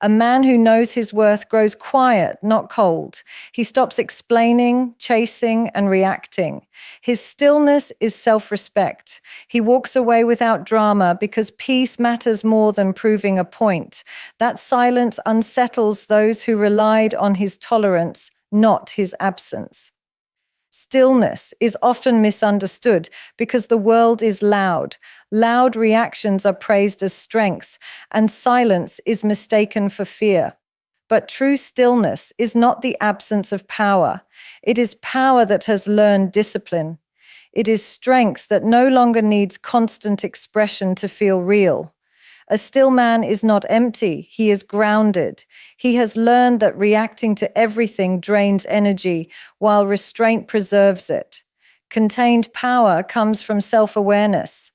A man who knows his worth grows quiet, not cold. He stops explaining, chasing, and reacting. His stillness is self-respect. He walks away without drama because peace matters more than proving a point. That silence unsettles those who relied on his tolerance, not his absence. Stillness is often misunderstood because the world is loud. Loud reactions are praised as strength, and silence is mistaken for fear. But true stillness is not the absence of power. It is power that has learned discipline. It is strength that no longer needs constant expression to feel real. A still man is not empty, he is grounded. He has learned that reacting to everything drains energy, while restraint preserves it. Contained power comes from self-awareness.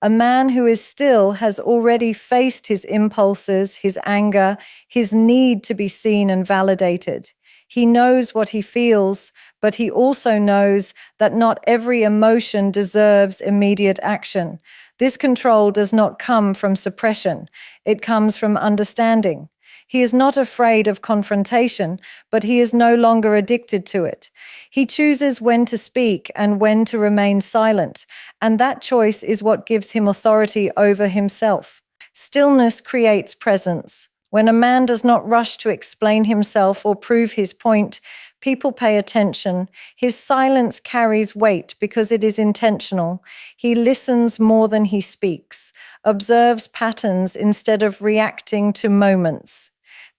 A man who is still has already faced his impulses, his anger, his need to be seen and validated. He knows what he feels, but he also knows that not every emotion deserves immediate action. This control does not come from suppression. It comes from understanding. He is not afraid of confrontation, but he is no longer addicted to it. He chooses when to speak and when to remain silent, and that choice is what gives him authority over himself. Stillness creates presence. When a man does not rush to explain himself or prove his point, people pay attention. His silence carries weight because it is intentional. He listens more than he speaks, observes patterns instead of reacting to moments.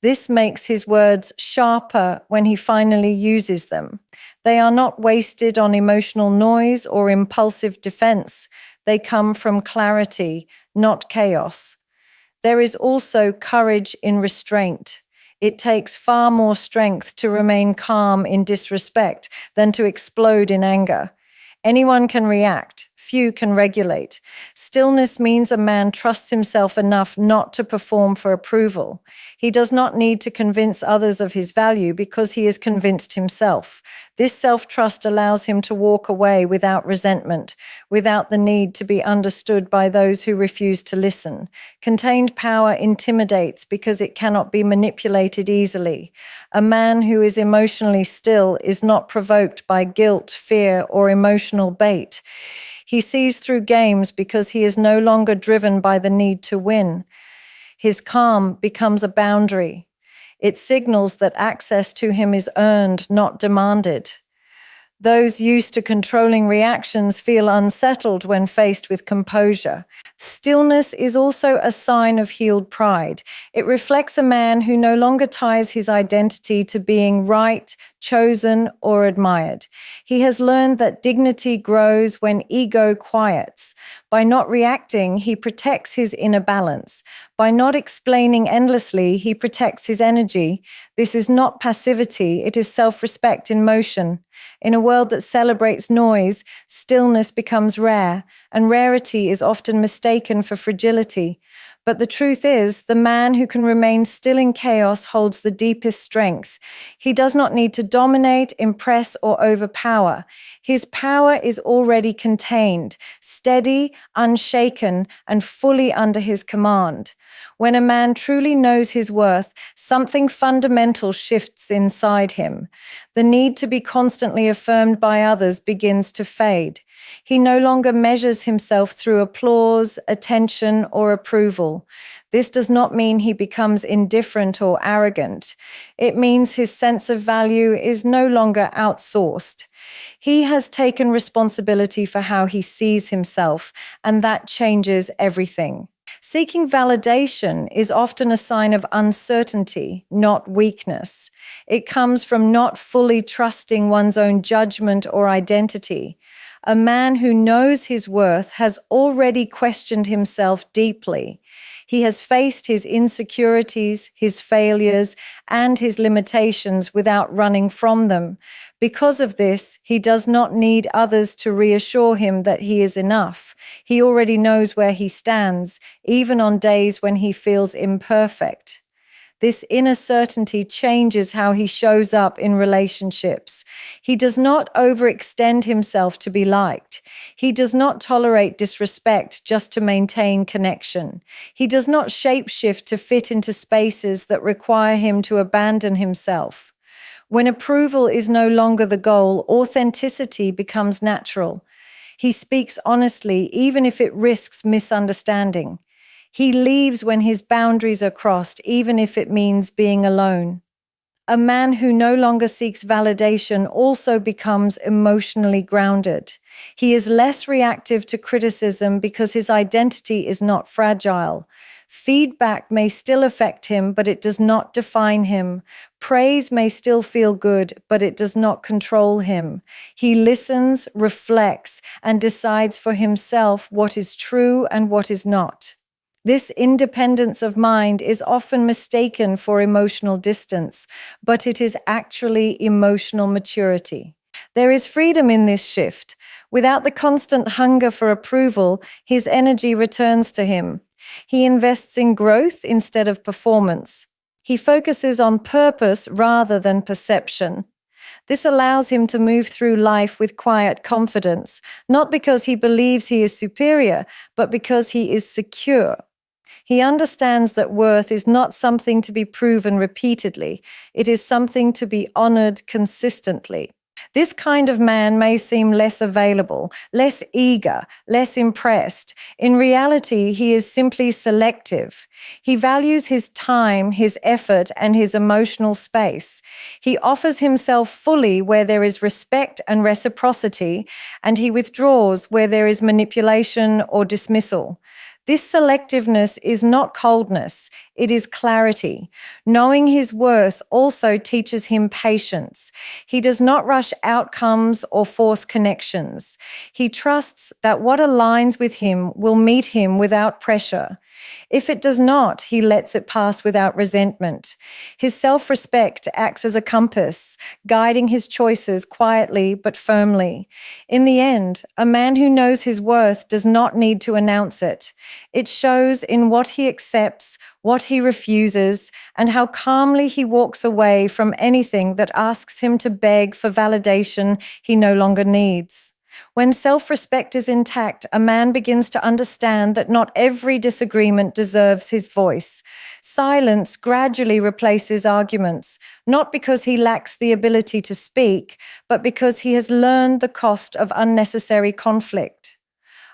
This makes his words sharper when he finally uses them. They are not wasted on emotional noise or impulsive defense. They come from clarity, not chaos. There is also courage in restraint. It takes far more strength to remain calm in disrespect than to explode in anger. Anyone can react. Few can regulate. Stillness means a man trusts himself enough not to perform for approval. He does not need to convince others of his value because he is convinced himself. This self-trust allows him to walk away without resentment, without the need to be understood by those who refuse to listen. Contained power intimidates because it cannot be manipulated easily. A man who is emotionally still is not provoked by guilt, fear, or emotional bait. He sees through games because he is no longer driven by the need to win. His calm becomes a boundary. It signals that access to him is earned, not demanded. Those used to controlling reactions feel unsettled when faced with composure. Stillness is also a sign of healed pride. It reflects a man who no longer ties his identity to being right, chosen, or admired. He has learned that dignity grows when ego quiets. By not reacting, he protects his inner balance. By not explaining endlessly, he protects his energy. This is not passivity, it is self-respect in motion. In a world that celebrates noise, stillness becomes rare, and rarity is often mistaken for fragility. But the truth is, the man who can remain still in chaos holds the deepest strength. He does not need to dominate, impress, or overpower. His power is already contained, steady, unshaken, and fully under his command. When a man truly knows his worth, something fundamental shifts inside him. The need to be constantly affirmed by others begins to fade. He no longer measures himself through applause, attention, or approval. This does not mean he becomes indifferent or arrogant. It means his sense of value is no longer outsourced. He has taken responsibility for how he sees himself, and that changes everything. Seeking validation is often a sign of uncertainty, not weakness. It comes from not fully trusting one's own judgment or identity. A man who knows his worth has already questioned himself deeply. He has faced his insecurities, his failures, and his limitations without running from them. Because of this, he does not need others to reassure him that he is enough. He already knows where he stands, even on days when he feels imperfect. This inner certainty changes how he shows up in relationships. He does not overextend himself to be liked. He does not tolerate disrespect just to maintain connection. He does not shapeshift to fit into spaces that require him to abandon himself. When approval is no longer the goal, authenticity becomes natural. He speaks honestly, even if it risks misunderstanding. He leaves when his boundaries are crossed, even if it means being alone. A man who no longer seeks validation also becomes emotionally grounded. He is less reactive to criticism because his identity is not fragile. Feedback may still affect him, but it does not define him. Praise may still feel good, but it does not control him. He listens, reflects, and decides for himself what is true and what is not. This independence of mind is often mistaken for emotional distance, but it is actually emotional maturity. There is freedom in this shift. Without the constant hunger for approval, his energy returns to him. He invests in growth instead of performance. He focuses on purpose rather than perception. This allows him to move through life with quiet confidence, not because he believes he is superior, but because he is secure. He understands that worth is not something to be proven repeatedly. It is something to be honored consistently. This kind of man may seem less available, less eager, less impressed. In reality, he is simply selective. He values his time, his effort, and his emotional space. He offers himself fully where there is respect and reciprocity, and he withdraws where there is manipulation or dismissal. This selectiveness is not coldness, it is clarity. Knowing his worth also teaches him patience. He does not rush outcomes or force connections. He trusts that what aligns with him will meet him without pressure. If it does not, he lets it pass without resentment. His self-respect acts as a compass, guiding his choices quietly but firmly. In the end, a man who knows his worth does not need to announce it. It shows in what he accepts, what he refuses, and how calmly he walks away from anything that asks him to beg for validation he no longer needs. When self-respect is intact, a man begins to understand that not every disagreement deserves his voice. Silence gradually replaces arguments, not because he lacks the ability to speak, but because he has learned the cost of unnecessary conflict.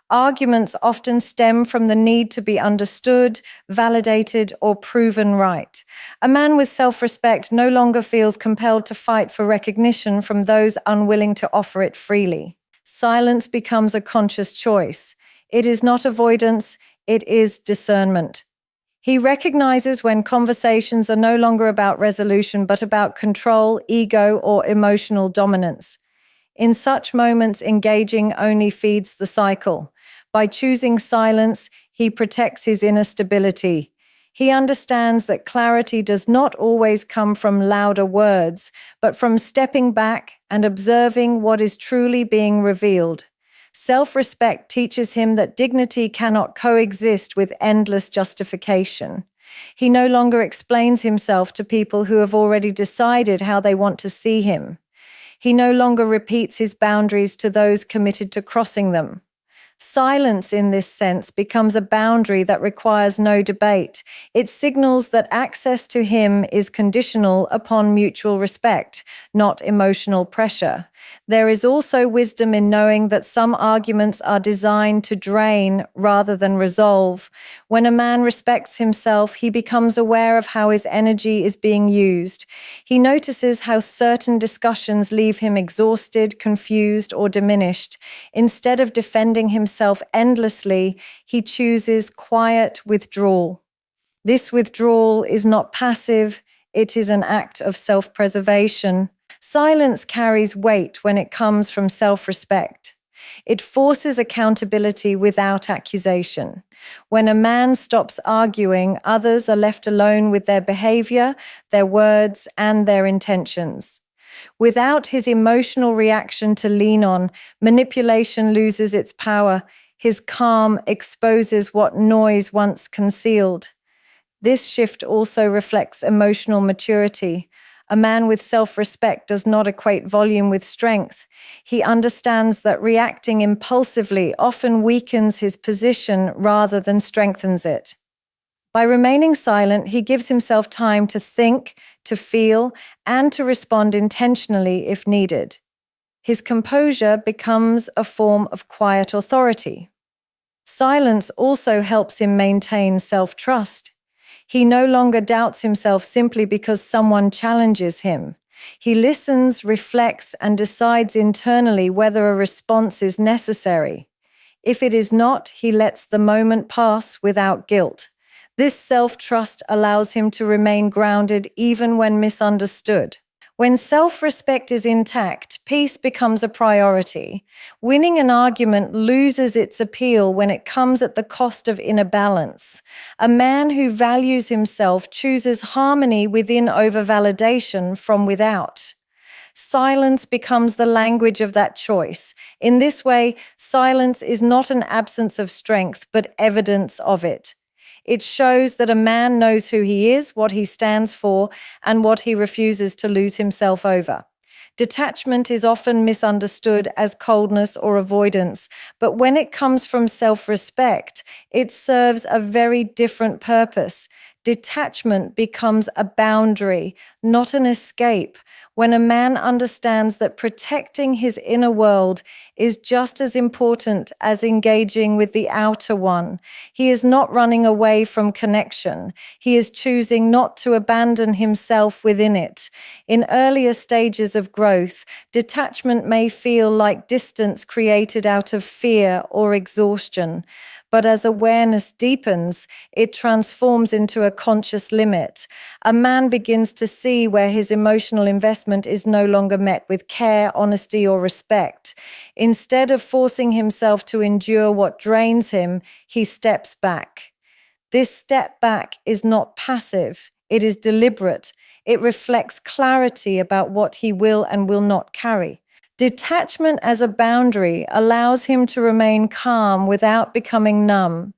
Arguments often stem from the need to be understood, validated, or proven right. A man with self-respect no longer feels compelled to fight for recognition from those unwilling to offer it freely. Silence becomes a conscious choice. It is not avoidance, it is discernment. He recognizes when conversations are no longer about resolution, but about control, ego, or emotional dominance. In such moments, engaging only feeds the cycle. By choosing silence, he protects his inner stability. He understands that clarity does not always come from louder words, but from stepping back and observing what is truly being revealed. Self-respect teaches him that dignity cannot coexist with endless justification. He no longer explains himself to people who have already decided how they want to see him. He no longer repeats his boundaries to those committed to crossing them. Silence, in this sense, becomes a boundary that requires no debate. It signals that access to him is conditional upon mutual respect, not emotional pressure. There is also wisdom in knowing that some arguments are designed to drain rather than resolve. When a man respects himself, he becomes aware of how his energy is being used. He notices how certain discussions leave him exhausted, confused, or diminished. Instead of defending himself endlessly, he chooses quiet withdrawal. This withdrawal is not passive, it is an act of self-preservation. Silence carries weight when it comes from self-respect. It forces accountability without accusation. When a man stops arguing, others are left alone with their behavior, their words, and their intentions. Without his emotional reaction to lean on, manipulation loses its power. His calm exposes what noise once concealed. This shift also reflects emotional maturity. A man with self-respect does not equate volume with strength. He understands that reacting impulsively often weakens his position rather than strengthens it. By remaining silent, he gives himself time to think, to feel, and to respond intentionally if needed. His composure becomes a form of quiet authority. Silence also helps him maintain self-trust. He no longer doubts himself simply because someone challenges him. He listens, reflects, and decides internally whether a response is necessary. If it is not, he lets the moment pass without guilt. This self-trust allows him to remain grounded even when misunderstood. When self-respect is intact, peace becomes a priority. Winning an argument loses its appeal when it comes at the cost of inner balance. A man who values himself chooses harmony within over validation from without. Silence becomes the language of that choice. In this way, silence is not an absence of strength, but evidence of it. It shows that a man knows who he is, what he stands for, and what he refuses to lose himself over. Detachment is often misunderstood as coldness or avoidance, but when it comes from self-respect, it serves a very different purpose. Detachment becomes a boundary, not an escape. When a man understands that protecting his inner world is just as important as engaging with the outer one, he is not running away from connection. He is choosing not to abandon himself within it. In earlier stages of growth, detachment may feel like distance created out of fear or exhaustion. But as awareness deepens, it transforms into a conscious limit. A man begins to see where his emotional investment is no longer met with care, honesty, or respect. Instead of forcing himself to endure what drains him, he steps back. This step back is not passive, it is deliberate. It reflects clarity about what he will and will not carry. Detachment as a boundary allows him to remain calm without becoming numb.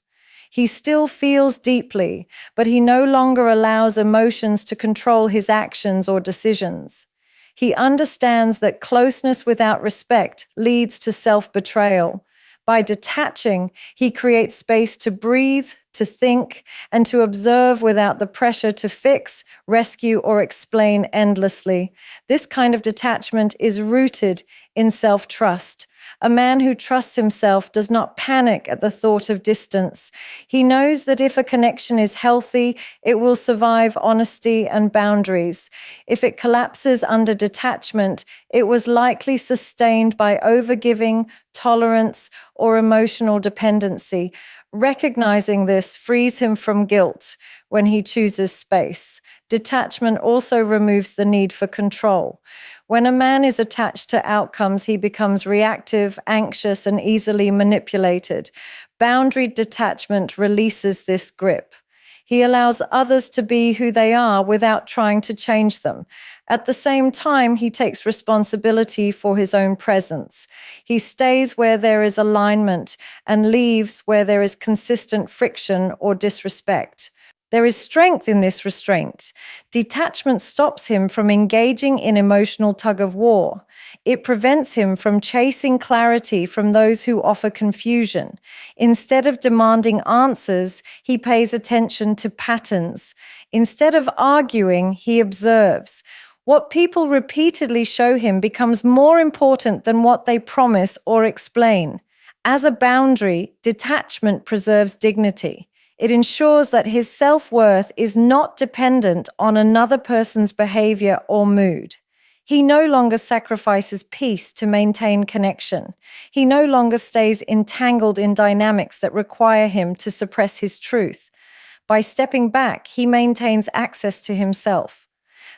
He still feels deeply, but he no longer allows emotions to control his actions or decisions. He understands that closeness without respect leads to self-betrayal. By detaching, he creates space to breathe, to think, and to observe without the pressure to fix, rescue, or explain endlessly. This kind of detachment is rooted in self-trust. A man who trusts himself does not panic at the thought of distance. He knows that if a connection is healthy, it will survive honesty and boundaries. If it collapses under detachment, it was likely sustained by overgiving, tolerance, or emotional dependency. Recognizing this frees him from guilt when he chooses space. Detachment also removes the need for control. When a man is attached to outcomes, he becomes reactive, anxious, and easily manipulated. Boundary detachment releases this grip. He allows others to be who they are without trying to change them. At the same time, he takes responsibility for his own presence. He stays where there is alignment and leaves where there is consistent friction or disrespect. There is strength in this restraint. Detachment stops him from engaging in emotional tug-of-war. It prevents him from chasing clarity from those who offer confusion. Instead of demanding answers, he pays attention to patterns. Instead of arguing, he observes. What people repeatedly show him becomes more important than what they promise or explain. As a boundary, detachment preserves dignity. It ensures that his self-worth is not dependent on another person's behavior or mood. He no longer sacrifices peace to maintain connection. He no longer stays entangled in dynamics that require him to suppress his truth. By stepping back, he maintains access to himself.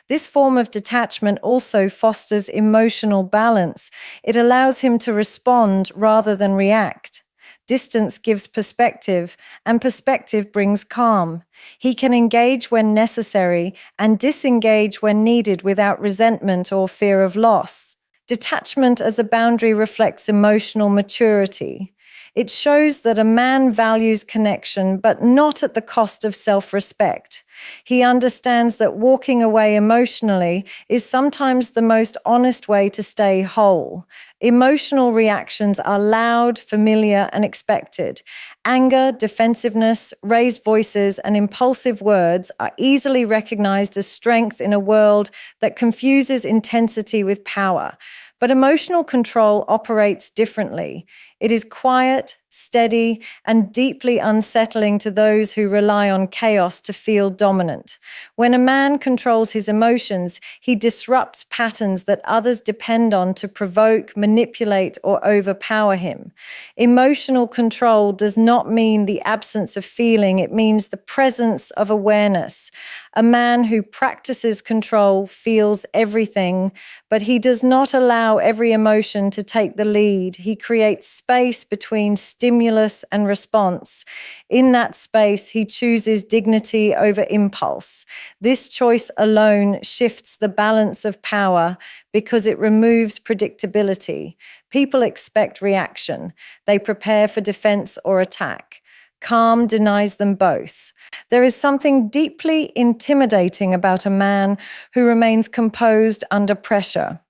This form of detachment also fosters emotional balance. It allows him to respond rather than react. Distance gives perspective, and perspective brings calm. He can engage when necessary and disengage when needed without resentment or fear of loss. Detachment as a boundary reflects emotional maturity. It shows that a man values connection, but not at the cost of self-respect. He understands that walking away emotionally is sometimes the most honest way to stay whole. Emotional reactions are loud, familiar, and expected. Anger, defensiveness, raised voices, and impulsive words are easily recognized as strength in a world that confuses intensity with power. But emotional control operates differently. It is quiet, steady, and deeply unsettling to those who rely on chaos to feel dominant. When a man controls his emotions, he disrupts patterns that others depend on to provoke, manipulate, or overpower him. Emotional control does not mean the absence of feeling, it means the presence of awareness. A man who practices control feels everything, but he does not allow every emotion to take the lead. He creates space between stimulus and response. In that space, he chooses dignity over impulse. This choice alone shifts the balance of power because it removes predictability. People expect reaction. They prepare for defense or attack. Calm denies them both. There is something deeply intimidating about a man who remains composed under pressure.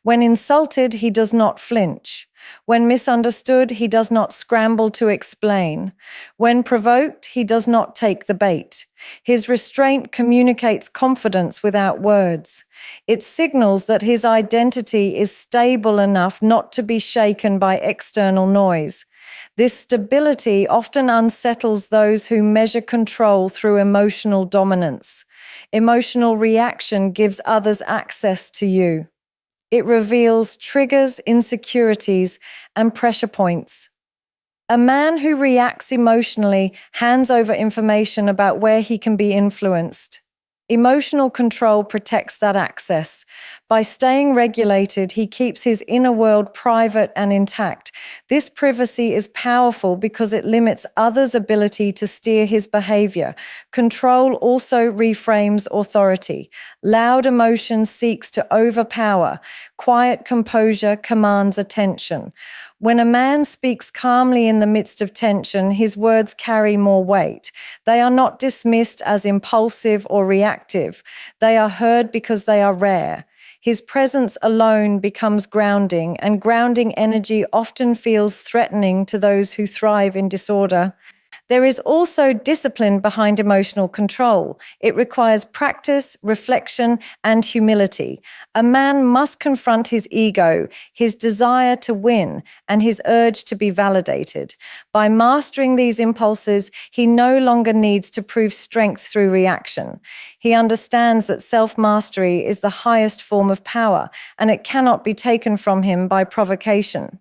When insulted, he does not flinch. When misunderstood, he does not scramble to explain. When provoked, he does not take the bait. His restraint communicates confidence without words. It signals that his identity is stable enough not to be shaken by external noise. This stability often unsettles those who measure control through emotional dominance. Emotional reaction gives others access to you. It reveals triggers, insecurities, and pressure points. A man who reacts emotionally hands over information about where he can be influenced. Emotional control protects that access. By staying regulated, he keeps his inner world private and intact. This privacy is powerful because it limits others' ability to steer his behavior. Control also reframes authority. Loud emotion seeks to overpower. Quiet composure commands attention. When a man speaks calmly in the midst of tension, his words carry more weight. They are not dismissed as impulsive or reactive. They are heard because they are rare. His presence alone becomes grounding, and grounding energy often feels threatening to those who thrive in disorder. There is also discipline behind emotional control. It requires practice, reflection, and humility. A man must confront his ego, his desire to win, and his urge to be validated. By mastering these impulses, he no longer needs to prove strength through reaction. He understands that self-mastery is the highest form of power, and it cannot be taken from him by provocation.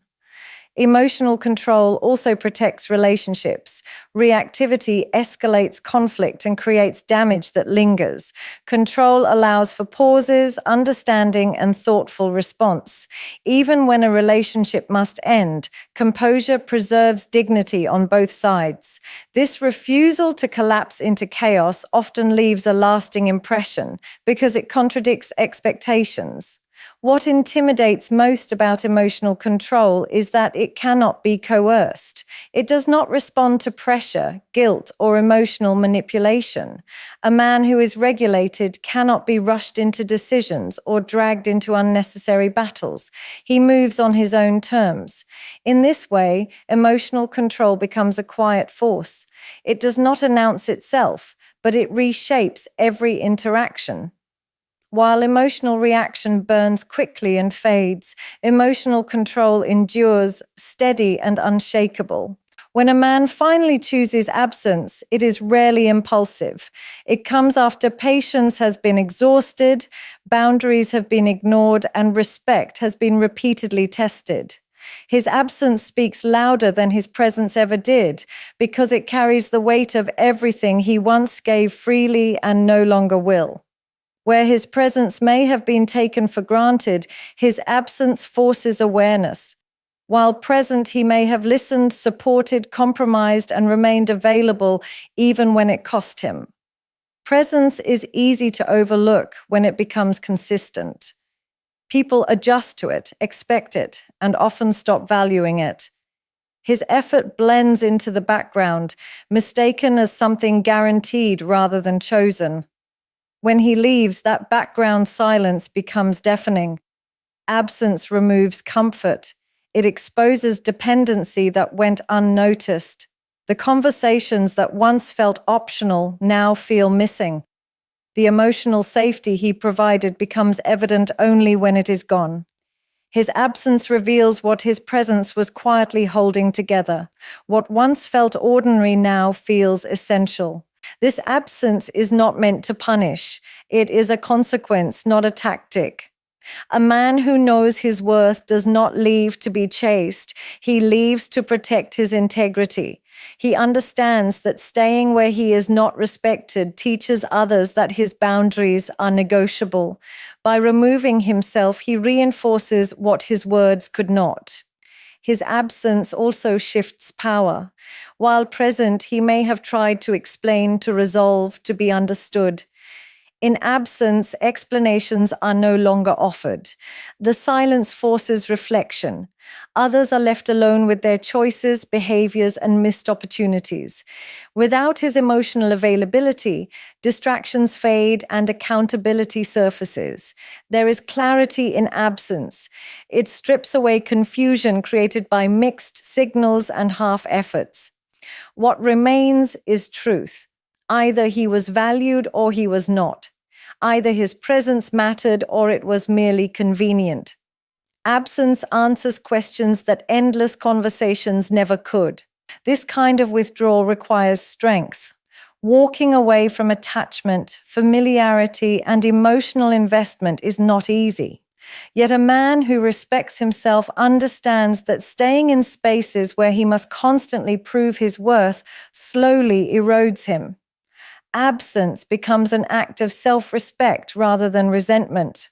Emotional control also protects relationships. Reactivity escalates conflict and creates damage that lingers. Control allows for pauses, understanding, and thoughtful response. Even when a relationship must end, composure preserves dignity on both sides. This refusal to collapse into chaos often leaves a lasting impression because it contradicts expectations. What intimidates most about emotional control is that it cannot be coerced. It does not respond to pressure, guilt, or emotional manipulation. A man who is regulated cannot be rushed into decisions or dragged into unnecessary battles. He moves on his own terms. In this way, emotional control becomes a quiet force. It does not announce itself, but it reshapes every interaction. While emotional reaction burns quickly and fades, emotional control endures, steady and unshakable. When a man finally chooses absence, it is rarely impulsive. It comes after patience has been exhausted, boundaries have been ignored, and respect has been repeatedly tested. His absence speaks louder than his presence ever did, because it carries the weight of everything he once gave freely and no longer will. Where his presence may have been taken for granted, his absence forces awareness. While present, he may have listened, supported, compromised, and remained available even when it cost him. Presence is easy to overlook when it becomes consistent. People adjust to it, expect it, and often stop valuing it. His effort blends into the background, mistaken as something guaranteed rather than chosen. When he leaves, that background silence becomes deafening. Absence removes comfort. It exposes dependency that went unnoticed. The conversations that once felt optional now feel missing. The emotional safety he provided becomes evident only when it is gone. His absence reveals what his presence was quietly holding together. What once felt ordinary now feels essential. This absence is not meant to punish. It is a consequence, not a tactic. A man who knows his worth does not leave to be chased. He leaves to protect his integrity. He understands that staying where he is not respected teaches others that his boundaries are negotiable. By removing himself, he reinforces what his words could not. His absence also shifts power. While present, he may have tried to explain, to resolve, to be understood. In absence, explanations are no longer offered. The silence forces reflection. Others are left alone with their choices, behaviors, and missed opportunities. Without his emotional availability, distractions fade and accountability surfaces. There is clarity in absence. It strips away confusion created by mixed signals and half efforts. What remains is truth. Either he was valued or he was not. Either his presence mattered or it was merely convenient. Absence answers questions that endless conversations never could. This kind of withdrawal requires strength. Walking away from attachment, familiarity, and emotional investment is not easy. Yet a man who respects himself understands that staying in spaces where he must constantly prove his worth slowly erodes him. Absence becomes an act of self-respect rather than resentment.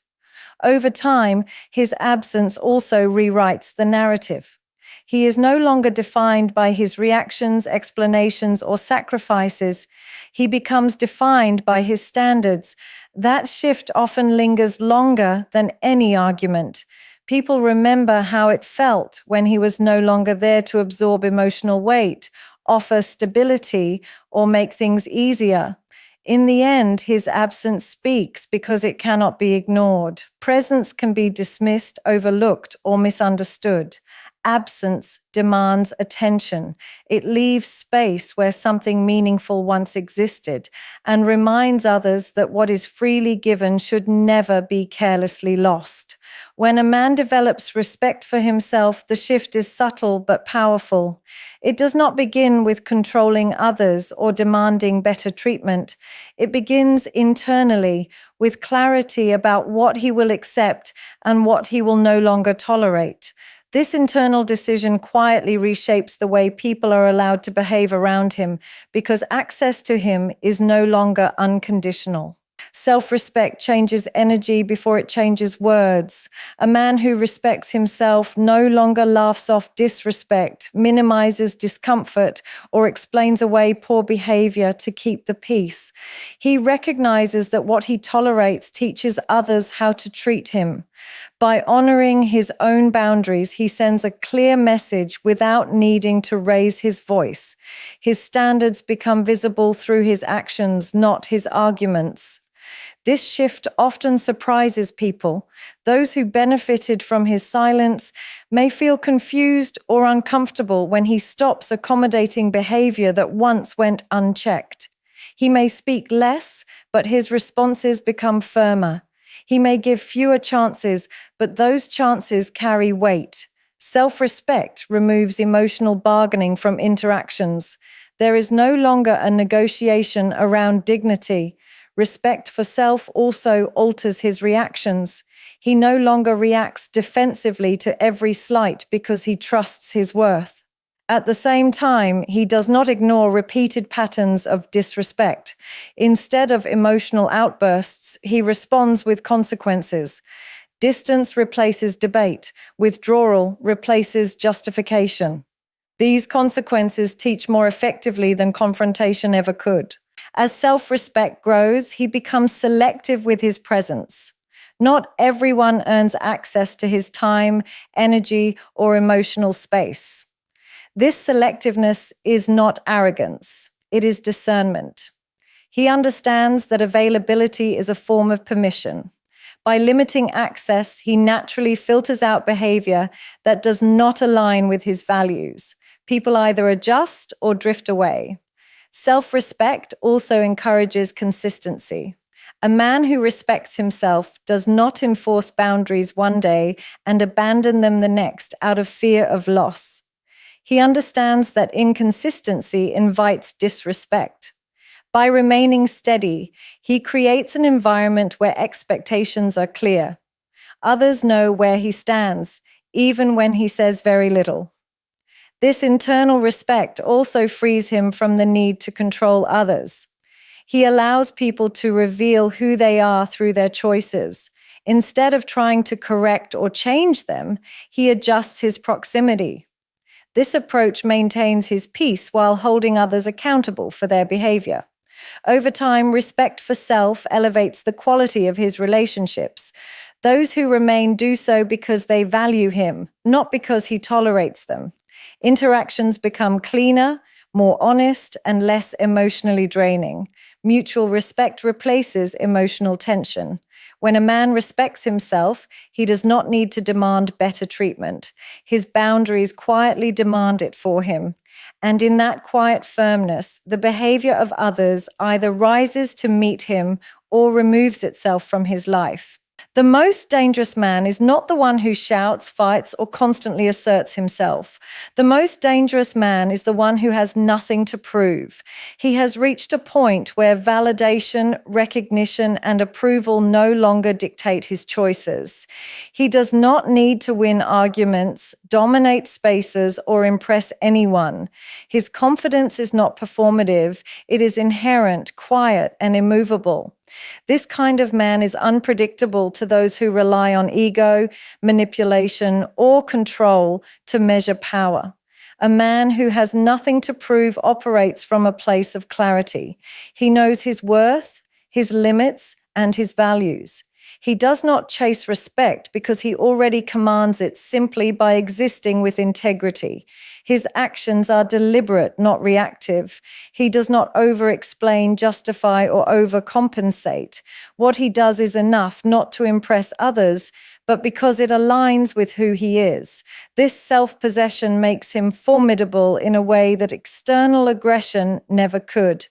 Over time, his absence also rewrites the narrative. He is no longer defined by his reactions, explanations, or sacrifices. He becomes defined by his standards. That shift often lingers longer than any argument. People remember how it felt when he was no longer there to absorb emotional weight, offer stability, or make things easier. In the end, his absence speaks because it cannot be ignored. Presence can be dismissed, overlooked, or misunderstood. Absence demands attention. It leaves space where something meaningful once existed and reminds others that what is freely given should never be carelessly lost. When a man develops respect for himself, the shift is subtle but powerful. It does not begin with controlling others or demanding better treatment. It begins internally with clarity about what he will accept and what he will no longer tolerate. This internal decision quietly reshapes the way people are allowed to behave around him because access to him is no longer unconditional. Self-respect changes energy before it changes words. A man who respects himself no longer laughs off disrespect, minimizes discomfort, or explains away poor behavior to keep the peace. He recognizes that what he tolerates teaches others how to treat him. By honoring his own boundaries, he sends a clear message without needing to raise his voice. His standards become visible through his actions, not his arguments. This shift often surprises people. Those who benefited from his silence may feel confused or uncomfortable when he stops accommodating behavior that once went unchecked. He may speak less, but his responses become firmer. He may give fewer chances, but those chances carry weight. Self-respect removes emotional bargaining from interactions. There is no longer a negotiation around dignity. Respect for self also alters his reactions. He no longer reacts defensively to every slight because he trusts his worth. At the same time, he does not ignore repeated patterns of disrespect. Instead of emotional outbursts, he responds with consequences. Distance replaces debate. Withdrawal replaces justification. These consequences teach more effectively than confrontation ever could. As self-respect grows, he becomes selective with his presence. Not everyone earns access to his time, energy, or emotional space. This selectiveness is not arrogance, it is discernment. He understands that availability is a form of permission. By limiting access, he naturally filters out behavior that does not align with his values. People either adjust or drift away. Self-respect also encourages consistency. A man who respects himself does not enforce boundaries one day and abandon them the next out of fear of loss. He understands that inconsistency invites disrespect. By remaining steady, he creates an environment where expectations are clear. Others know where he stands, even when he says very little. This internal respect also frees him from the need to control others. He allows people to reveal who they are through their choices. Instead of trying to correct or change them, he adjusts his proximity. This approach maintains his peace while holding others accountable for their behavior. Over time, respect for self elevates the quality of his relationships. Those who remain do so because they value him, not because he tolerates them. Interactions become cleaner, more honest, and less emotionally draining. Mutual respect replaces emotional tension. When a man respects himself, he does not need to demand better treatment. His boundaries quietly demand it for him. And in that quiet firmness, the behavior of others either rises to meet him or removes itself from his life. The most dangerous man is not the one who shouts, fights, or constantly asserts himself. The most dangerous man is the one who has nothing to prove. He has reached a point where validation, recognition, and approval no longer dictate his choices. He does not need to win arguments, dominate spaces, or impress anyone. His confidence is not performative. It is inherent, quiet, and immovable. This kind of man is unpredictable to those who rely on ego, manipulation, or control to measure power. A man who has nothing to prove operates from a place of clarity. He knows his worth, his limits, and his values. He does not chase respect because he already commands it simply by existing with integrity. His actions are deliberate, not reactive. He does not over-explain, justify, or overcompensate. What he does is enough not to impress others, but because it aligns with who he is. This self-possession makes him formidable in a way that external aggression never could.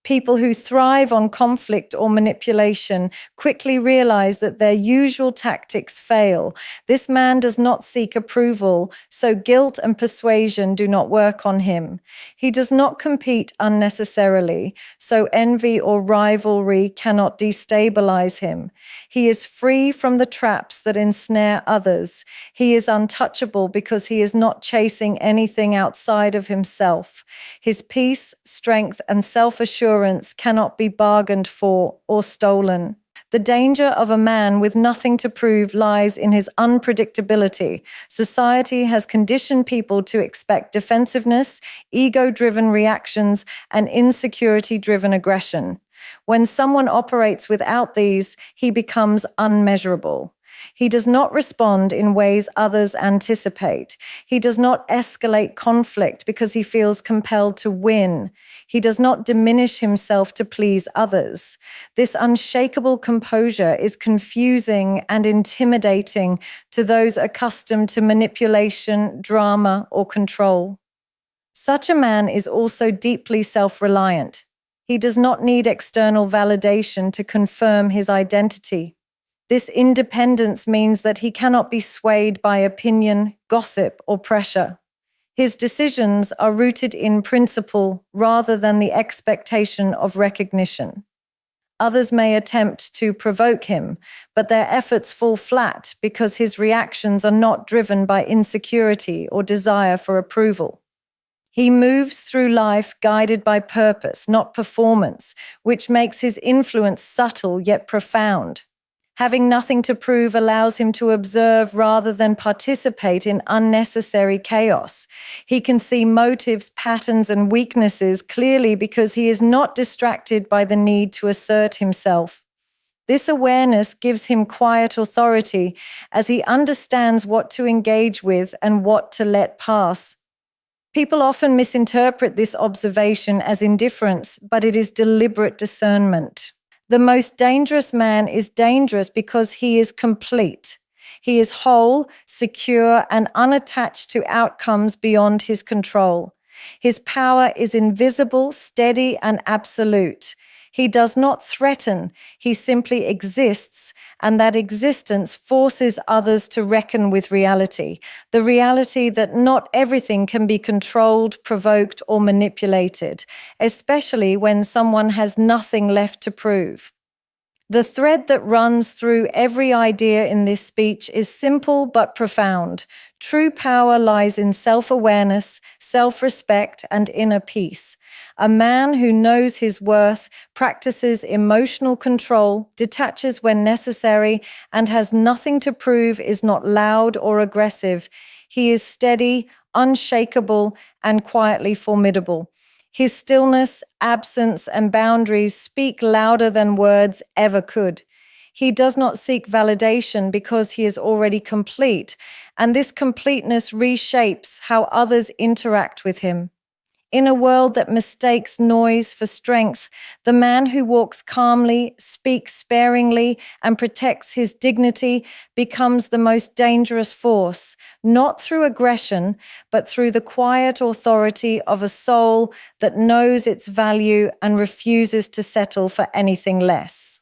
People who thrive on conflict or manipulation quickly realize that their usual tactics fail. This man does not seek approval, so guilt and persuasion do not work on him. He does not compete unnecessarily, so envy or rivalry cannot destabilize him. He is free from the traps that ensnare others. He is untouchable because he is not chasing anything outside of himself. His peace, strength, and self-assurance cannot be bargained for or stolen. The danger of a man with nothing to prove lies in his unpredictability. Society has conditioned people to expect defensiveness, ego-driven reactions, and insecurity-driven aggression. When someone operates without these, he becomes unmeasurable. He does not respond in ways others anticipate. He does not escalate conflict because he feels compelled to win. He does not diminish himself to please others. This unshakable composure is confusing and intimidating to those accustomed to manipulation, drama, or control. Such a man is also deeply self-reliant. He does not need external validation to confirm his identity. This independence means that he cannot be swayed by opinion, gossip, or pressure. His decisions are rooted in principle rather than the expectation of recognition. Others may attempt to provoke him, but their efforts fall flat because his reactions are not driven by insecurity or desire for approval. He moves through life guided by purpose, not performance, which makes his influence subtle yet profound. Having nothing to prove allows him to observe rather than participate in unnecessary chaos. He can see motives, patterns, and weaknesses clearly because he is not distracted by the need to assert himself. This awareness gives him quiet authority as he understands what to engage with and what to let pass. People often misinterpret this observation as indifference, but it is deliberate discernment. The most dangerous man is dangerous because he is complete. He is whole, secure, and unattached to outcomes beyond his control. His power is invisible, steady, and absolute. He does not threaten, he simply exists, and that existence forces others to reckon with reality, the reality that not everything can be controlled, provoked, or manipulated, especially when someone has nothing left to prove. The thread that runs through every idea in this speech is simple but profound. True power lies in self-awareness, self-respect, and inner peace. A man who knows his worth, practices emotional control, detaches when necessary, and has nothing to prove is not loud or aggressive. He is steady, unshakable, and quietly formidable. His stillness, absence, and boundaries speak louder than words ever could. He does not seek validation because he is already complete, and this completeness reshapes how others interact with him. In a world that mistakes noise for strength, the man who walks calmly, speaks sparingly, and protects his dignity becomes the most dangerous force, not through aggression, but through the quiet authority of a soul that knows its value and refuses to settle for anything less.